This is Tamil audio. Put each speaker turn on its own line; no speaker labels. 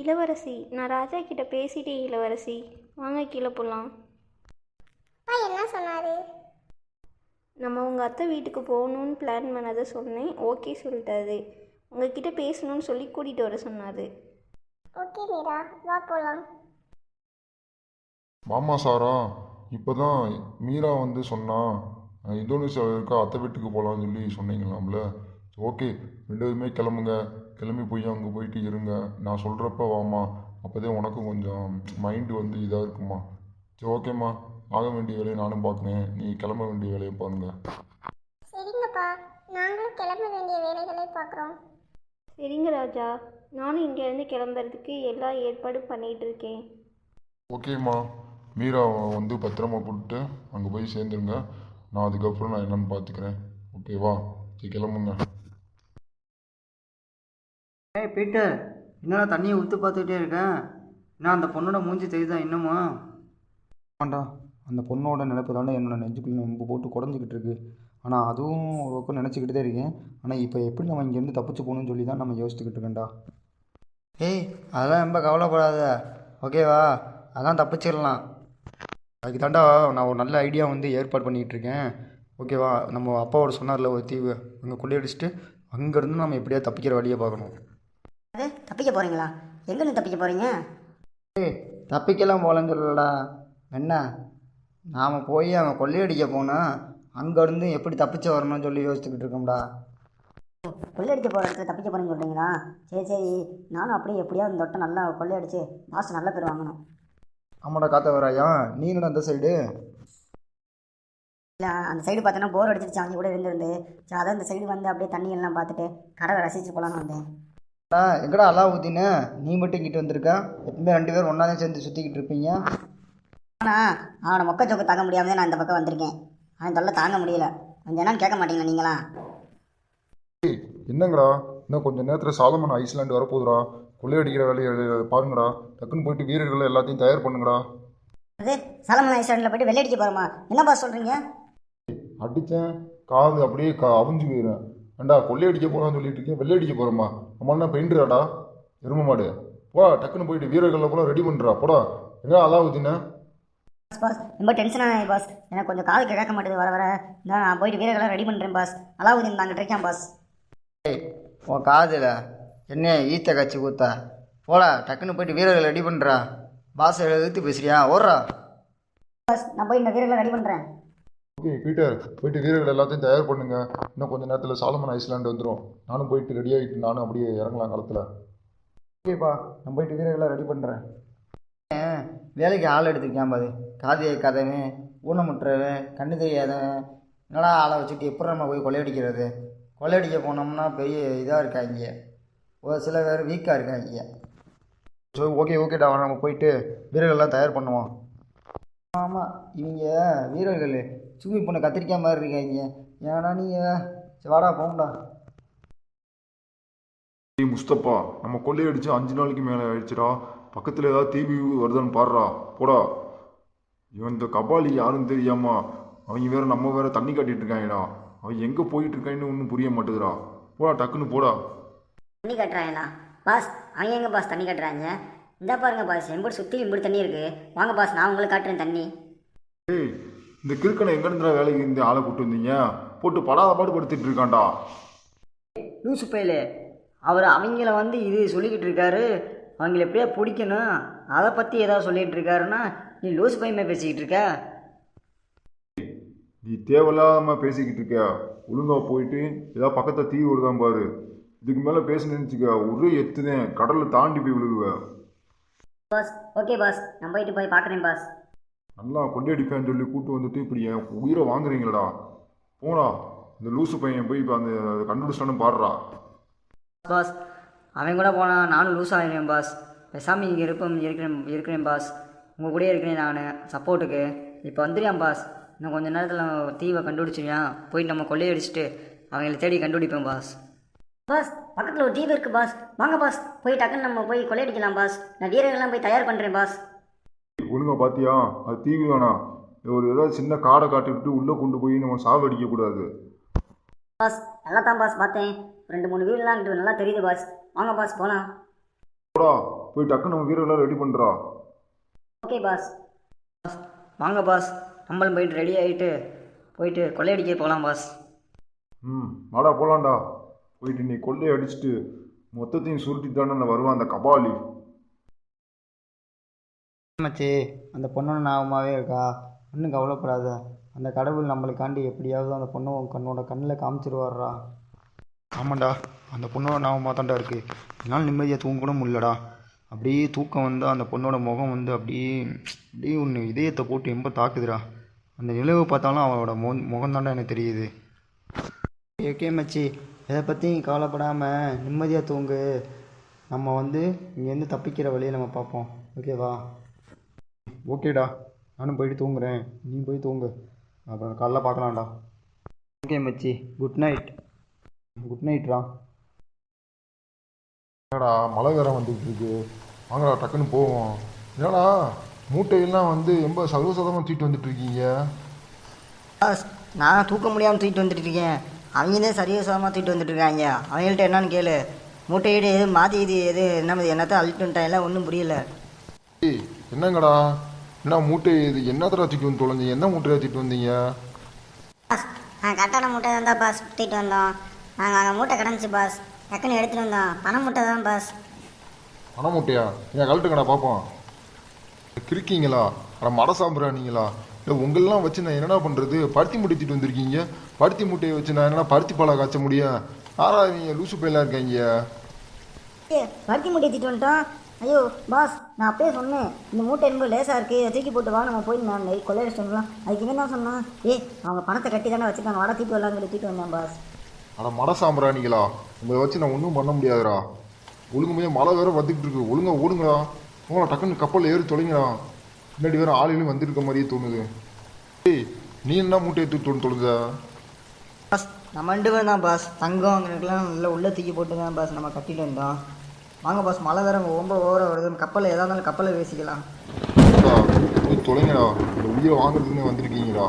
இளவரசி, நான் ராஜா கிட்ட பேசிட்டேன் இளவரசி. வாங்க கீழே போகலாம்.
என்ன சொன்னாரு?
நம்ம உங்கள் அத்தை வீட்டுக்கு போகணுன்னு பிளான் பண்ணதை சொன்னேன். ஓகே சொல்லிட்டாரு. உங்ககிட்ட பேசணும்னு சொல்லி கூட்டிகிட்டு வர சொன்னார்.
ஓகே மீரா, வா போகலாம்.
மாமா சாரா, இப்போ தான் மீரா வந்து சொன்னா இந்தோனேஷியாவில் இருக்க அத்தை வீட்டுக்கு போகலான்னு சொல்லி சொன்னீங்களாம்ல. ஓகே, ரெண்டு பேருமே கிளம்புங்க. கிளம்பி போய் அங்கே போயிட்டு இருங்க. நான் சொல்கிறப்ப வாமா, அப்போதே உனக்கும் கொஞ்சம் மைண்டு வந்து இதாக இருக்குமா. சரி ஓகேம்மா, ஆக வேண்டிய வேலையை நானும் பார்க்குறேன். நீ கிளம்ப வேண்டிய வேலையை பாருங்க.
சரிங்கப்பா, நாங்களும் கிளம்ப வேண்டிய வேலைகளை பார்க்குறோம்.
சரிங்க ராஜா, நானும் இங்கேருந்து கிளம்புறதுக்கு எல்லா ஏற்பாடும் பண்ணிகிட்டு இருக்கேன்.
ஓகேம்மா, மீரா வந்து பத்திரமா கூப்பிட்டு அங்கே போய் சேர்ந்துருங்க. நான் அதுக்கப்புறம் நான் என்னென்னு பார்த்துக்கிறேன். ஓகேவா? சரி கிளம்புங்க.
ஏய் பீட்டர், என்னடா தண்ணியை ஊற்றி பார்த்துக்கிட்டே இருக்கேன். நான் அந்த பொண்ணோட மூஞ்சி தெரியுதா இன்னுமா?
ஆண்டா, அந்த பொண்ணோட நினைப்பு தாண்டா என்னோட நெஞ்சுக்குள்ளே நம்ப போட்டு குடஞ்சிக்கிட்டு இருக்கு. ஆனால் அதுவும் ஒரு பக்கம் நினச்சிக்கிட்டு தான் இருக்கேன். ஆனால் இப்போ எப்படி நம்ம இங்கேருந்து தப்பிச்சு போகணும்னு சொல்லி தான் நம்ம யோசிச்சுக்கிட்டு இருக்கேன்டா.
ஏய் அதெல்லாம் ரொம்ப கவலைப்படாத, ஓகேவா? அதான் தப்பிச்சிடலாம்.
அதுக்கு தாண்டா நான் ஒரு நல்ல ஐடியா வந்து ஏற்பாடு பண்ணிக்கிட்டு இருக்கேன். ஓகேவா? நம்ம அப்பாவோட சொன்னார்ல ஒரு தீவு, அங்கே கொள்ளையடிச்சிட்டு அங்கேருந்து நம்ம எப்படியா தப்பிக்கிற வழியை பார்க்கணும்.
அது தப்பிக்க போகிறீங்களா? எங்கேருந்து தப்பிக்க போகிறீங்க?
ஏய் தப்பிக்கலாம் போகலன்னு சொல்லலடா. என்ன, நாம் போய் அவன் கொள்ளையடிக்க போனால் அங்கேருந்து எப்படி தப்பிச்சு வரணும்னு சொல்லி யோசிச்சுக்கிட்டு இருக்கோம்டா.
கொள்ளையடிக்க போகிற இடத்துல தப்பிக்க போகிறேன்னு சொல்கிறீங்களா? சரி சரி, நானும் அப்படியே எப்படியாவது இந்த தொட்டை நல்லா கொள்ளையடிச்சு லாஸ்ட் நல்ல பேர் வாங்கணும்.
ஆமாடா காத்தவராயா, நீ என்னடா அந்த சைடு?
இல்லை, அந்த சைடு பார்த்தோன்னா போர் அடிச்சிருச்சு, அவங்க கூட இருந்து. சரி, அதான் இந்த சைடு வந்து அப்படியே தண்ணி எல்லாம் பார்த்துட்டு கடலை ரசிச்சு போகலான்னு வந்தேன்.
எங்கடா அலாவுதீனு, நீ மட்டும் இங்கிட்டு வந்திருக்க? எப்பவுமே ரெண்டு பேரும் ஒன்றா தான் சேர்ந்து சுற்றிக்கிட்டு இருப்பீங்க.
ஆனால் அவனோட மொக்க சொக்கு தாங்க முடியாமல் நான் இந்த பக்கம் வந்திருக்கேன். அவன் தொல்லை தாங்க முடியல. கொஞ்சம் என்னன்னு கேட்க மாட்டீங்களா நீங்களா?
என்னங்கடா, இன்னும் கொஞ்சம் நேரத்தில் சாலமன் ஐஸ்லாண்டு வரப்போகுதுடா. கொள்ளையடிக்கிற வேலையை பாருங்கடா. டக்குன்னு போயிட்டு வீரர்கள் எல்லாத்தையும் தயார் பண்ணுங்கடா.
அது சாலமன் ஐஸ்லாண்டில் போய்ட்டு வெள்ளையடிக்க போகிறோமா? என்னப்பா சொல்கிறீங்க?
அடித்தேன், காது அப்படியே அவிஞ்சு போயிடுறேன். ஏண்டா கொள்ளையடிக்க போகலான்னு சொல்லிட்டு இருக்கேன், வெள்ளையடிக்க போகிறோமா? நம்ம என்ன பெயிண்டராடா, எரும மாடு? போடா, டக்குன்னு போயிட்டு வீரர்களை போல ரெடி பண்ணுறா. போடா, எங்கே அலாவுதீனே?
பாஸ் ரொம்ப டென்ஷனாக பாஸ், எனக்கு கொஞ்சம் காது கேட்க மாட்டேது வர வர. நான் போயிட்டு வீரர்களாக ரெடி பண்ணுறேன் பாஸ். அலாவுதீன் நாங்கள் இருக்கேன் பாஸ்.
உன் காதில் என்ன ஈத்த கட்சி கூத்தா? போடா, டக்குன்னு போயிட்டு வீரர்களை ரெடி பண்ணுறா. பாஸ் எழுத்து பேசுறியா? ஓடுறா
பாஸ், நான் போய் இந்த வீரர்களை ரெடி பண்ணுறேன்.
ஓகே பீட்டர், போயிட்டு வீரர்கள் எல்லாத்தையும் தயார் பண்ணுங்க. இன்னும் கொஞ்சம் நேரத்தில் சாலமன் ஐஸ்லாண்டு வந்துடும். நானும் போயிட்டு ரெடி ஆகிட்டு நானும் அப்படியே இறங்கலாம் களத்தில்.
ஓகேப்பா, நான் போயிட்டு வீரர்களை ரெடி பண்ணுறேன்.
வேலைக்கு ஆள் எடுத்துருக்கேன் பாது. காது கேட்காதவன், ஊனமுற்றவன், கண்ணு தெரியாதவன், என்னடா ஆளை வச்சுட்டு எப்படி நம்ம போய் கொள்ளையடிக்கிறது? கொள்ளையடிக்க போனோம்னா பெரிய இதாக இருக்காங்க, ஒரு சில பேர் வீக்காக இருக்காங்க.
ஸோ ஓகேடா, நம்ம போயிட்டு வீரர்கள்லாம் தயார் பண்ணுவோம்.
ஆமாம், இவங்க வீரர்கள் சூமி பொண்ணை கத்திரிக்காய் மாதிரி இருக்காங்க. ஏன்னா நீங்கள் வாடா போங்கடா.
முஸ்தப்பா, நம்ம கொள்ளையடிச்சு 5 நாளைக்கு மேலே ஆயிடுச்சுடா. பக்கத்தில் ஏதாவது தீவி வருதான்னு பாடுறா. போடா, இவன் இந்த கபாலி யாருன்னு தெரியாமா அவங்க வேற நம்ம வேற தண்ணி காட்டிட்டு இருக்காங்கடா. அவன் எங்கே போயிட்டு இருக்கான்னு ஒன்றும் புரிய மாட்டேதுடா. போடா, டக்குன்னு போடா.
தண்ணி கட்டுறாங்களா பாஸ்? அவங்க எங்கே பாஸ் தண்ணி கட்டுறாங்க? இந்த பாருங்க பாஸ், எம்படி சுற்றி இப்படி தண்ணி இருக்குது. வாங்க பாஸ், நான் உங்களுக்கு காட்டுறேன் தண்ணி.
ஏய், இந்த கிறுக்கனை எங்கேருந்துடா வேலைக்கு இந்த ஆளை கூப்பிட்டு வந்தீங்க? போட்டு படாத பாடு படுத்திட்டு இருக்கான்டா.
லூசு பையலே, அவர் அவங்கள வந்து இது சொல்லிக்கிட்டு இருக்காரு, அவங்கள எப்படியா பிடிக்கணும் அதை பற்றி ஏதாவது சொல்லிகிட்டு இருக்காருன்னா நீ லூசு பையமே பேசிக்கிட்டு இருக்க.
நீ தேவையில்லாம பேசிக்கிட்டு இருக்க. ஒழுங்கா போயிட்டு ஏதாவது பக்கத்தில் தீ விடுதான் பாரு. இதுக்கு மேலே பேசணும்னு நினச்சிக்க, ஒரே எத்துனேன் கடலில் தாண்டி போய் விழுகுவேன்.
பாஸ் ஓகே பாஸ், நான் போய் பார்க்குறேன் பாஸ்.
நல்லா கொள்ளையடிப்பேன்னு சொல்லி கூப்பிட்டு வந்துட்டு இப்படி என் உயிரை வாங்குறீங்களடா. போடா, இந்த லூசு பையன் போய் இப்போ அந்த கண்டுபிடிச்சானு பாடுறா.
பாஸ், அவன் கூட போனால் நானும் லூஸ் ஆகிடுவேன் பாஸ். பேசாமல் இங்கே இருக்கிறேன் பாஸ். உங்கள் கூடயே இருக்கிறேன் நான் சப்போர்ட்டுக்கு. இப்போ வந்துடுவேன் பாஸ். இன்னும் கொஞ்சம் நேரத்தில் தீவை கண்டுபிடிச்சிருவேன். போய் நம்ம கொள்ளையடிச்சிட்டு அவங்கள தேடி கண்டுபிடிப்பேன் பாஸ். பாஸ், பக்கத்தில் ஒரு தீவு இருக்குது பாஸ். வாங்க பாஸ், போய் டக்குன்னு நம்ம போய் கொள்ளையடிக்கலாம் பாஸ். நான் வீரர்கள்லாம் போய் தயார் பண்ணுறேன் பாஸ்.
ஒழுங்கா பார்த்தியா? அது தீவு தானா? ஒரு ஏதாவது சின்ன காடை காட்டிவிட்டு உள்ளே கொண்டு போய் நம்ம சாவடிக்கக்கூடாது.
பாஸ் நல்லா தான் பாஸ் பார்த்தேன். 2-3 வீடுலாம் நல்லா தெரியுது பாஸ். வாங்க பாஸ் போகலாம்.
போடா போய் டக்குன்னு நம்ம வீரர்களை ரெடி பண்ணுறா.
Okay pass. வாங்க பாஸ், நம்மளும் போயிட்டு ரெடி ஆகிட்டு போயிட்டு கொள்ளையடிக்க போகலாம் பாஸ்.
வாடா போகலான்டா. போயிட்டு நீ கொள்ளையை அடிச்சுட்டு மொத்தத்தையும் சுருட்டிட்டு தானே வருவான் அந்த கபாலி.
மச்சி அந்த பொண்ணோட ஞாபகமாகவே இருக்கா, ஒன்றும் கவலைப்படாத. அந்த கடவுள் நம்மளுக்காண்டி எப்படியாவது அந்த பொண்ணை உன் கண்ணோட கண்ணில் காமிச்சிருவாரா.
ஆமாண்டா, அந்த பொண்ணோட ஞாபகமாக தான்டா இருக்குது. என்னால் நிம்மதியாக தூங்க கூட முடியலடா. அப்படியே தூக்கம் வந்து அந்த பொண்ணோட முகம் வந்து அப்படியே அப்படியே ஒன்று இதயத்தை போட்டு எம்ப தாக்குதுடா. அந்த நிலவு பார்த்தாலும் அவளோட முகம் தான்டா எனக்கு தெரியுது.
ஓகே மச்சி, இதை பற்றி கவலைப்படாமல் நிம்மதியாக தூங்கு. நம்ம வந்து இங்கேருந்து தப்பிக்கிற வழியை நம்ம பார்ப்போம். ஓகேவா?
ஓகேடா, நானும் போயிட்டு தூங்குறேன், நீ போய் தூங்கு, அப்புறம் காலைல பார்க்கலாம்டா.
ஓகே மச்சி, குட் நைட்.
குட் நைட்ரா.
என்னடா மழை வேற வந்துட்டு இருக்கு, வாங்கடா டக்குன்னு போவோம். என்னடா மூட்டையெல்லாம் வந்து ரொம்ப சர்வசாதமாக தூக்கிட்டு வந்துட்டு இருக்கீங்க.
பாஸ், நான் தூக்க முடியாமல் தூக்கிட்டு வந்துட்டு இருக்கேன். அவங்க தான் சரியசாரமாக தூக்கிட்டு வந்துட்டு இருக்காங்க. அவங்கள்ட்ட என்னன்னு கேளு. மூட்டையிட எது மாற்றி இது எது என்னத்தான் அழிட்டு வந்துட்டாங்க, ஒன்றும் புரியல.
ஏய் என்னங்கடா, என்ன மூட்டை இது என்னத்தடா தூக்கிட்டு வந்து தொலைஞ்சிங்க, என்ன மூட்டையாக தூக்கிட்டு வந்தீங்க?
பாஸ் நான் கரெக்டான மூட்டை தான் பாஸ் சுற்றிட்டு வந்தோம். நாங்கள் அங்கே மூட்டை கிடந்துச்சு பாஸ், டக்குன்னு எடுத்துகிட்டு வந்தோம். பண மூட்டை தான் பாஸ்.
பண மூட்டையா? ஏன் கழட்டுங்கடா பார்ப்போம். கிறுக்கீங்களா? அட மட சாம்பிராணிங்களா? இல்லை உங்களெலாம் வச்சு நான் என்னடா பண்ணுறது? பருத்தி மூட்டை தூக்கிட்டு வந்திருக்கீங்க. பருத்தி மூட்டையை வச்சு நான் என்னடா பருத்தி பாலை காய்ச்ச முடியும்? யாரா இவங்க லூசு பையெல்லாம் இருக்காங்க?
பருத்தி மூட்டை தூக்கிட்டு வந்துட்டோம். ஐயோ பாஸ், நான் அப்பயே சொன்னேன் இந்த மூட்டை ரொம்ப லேசாக இருக்குது, தூக்கி போட்டு வா நம்ம போய் நான் கொள்ளையடிச்சிட்டோம்லாம். அதுக்கு என்ன சொன்னான், அவங்க பணத்தை கட்டி தானே வச்சுருக்காங்க, வட தூக்கி வரலான்னு சொல்லி தூக்கிட்டு வந்தேன் பாஸ்.
அட மட சாம்பிராணிங்களா, உங்களை வச்சு நான் ஒன்றும் பண்ண முடியாதுடா. ஒழுங்குமையாக மழை வேற வந்துக்கிட்டு இருக்கு, ஒழுங்கா ஓடுங்களா. உங்களை டக்குன்னு கப்பலில் ஏறி தொலைங்கடா. பின்னாடி வேறு ஆளிலும் வந்துருக்க மாதிரியே தோணுது. ஏய் நீ என்ன மூட்டையை தூக்கி தொலைஞ்ச?
பாஸ் நம்ம 2 பேரும் தான் பாஸ், தங்கம் அங்கெல்லாம் நல்லா உள்ளே தூக்கி போட்டு தான் பாஸ் நம்ம கட்டிட்டு வந்தோம். வாங்க பாஸ், மழை வேற ரொம்ப ஓவராக வருது, கப்பலில் எதாக இருந்தாலும் கப்பலில் பேசிக்கலாம்.
போய் தொலைங்கடா, இந்த உயிரை வாங்குறதுக்குன்னே வந்திருக்கீங்கடா.